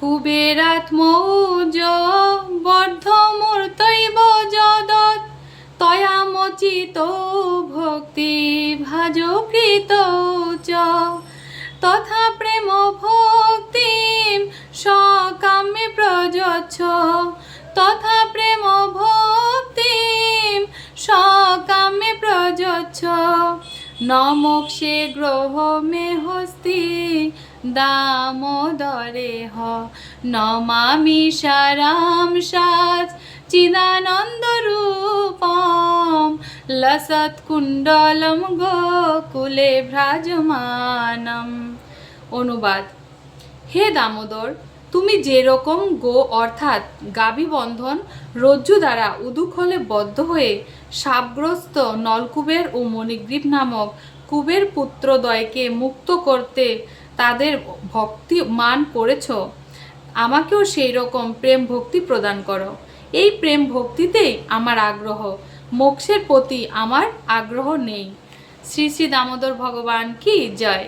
কুবেরাত্মৌজ বর্ধমূর্তৈব যদৎ তয়ামচিত ভক্তি ভাজকৃত চ তথা প্রেম ভক্তিম সকামে প্রযচ্ছ তথা প্রেম ভক্তিম সকামে প্রযচ্ছ ন মোক্ষে গ্রহ মে হস্তি দামোদরে হ নমামি সারাম সাজ চিদানন্দ রূপম লসৎ কুণ্ডলম গোকুলে ভ্রাজমানম। অনুবাদ: হে দামোদর, তুমি যেরকম গো অর্থাৎ গাভী বন্ধন রজ্জু দ্বারা উদুখলে বদ্ধ হয়ে শাপগ্রস্ত নলকুবের ও মণিগ্রীব নামক কুবের পুত্রদ্বয়কে মুক্ত করতে তাদের ভক্তি মান করেছ, আমাকেও সেই রকম প্রেম ভক্তি প্রদান করো। এই প্রেম ভক্তিতেই আমার আগ্রহ, মোক্ষের প্রতি আমার আগ্রহ নেই। শ্রী শ্রী দামোদর ভগবান কি জয়।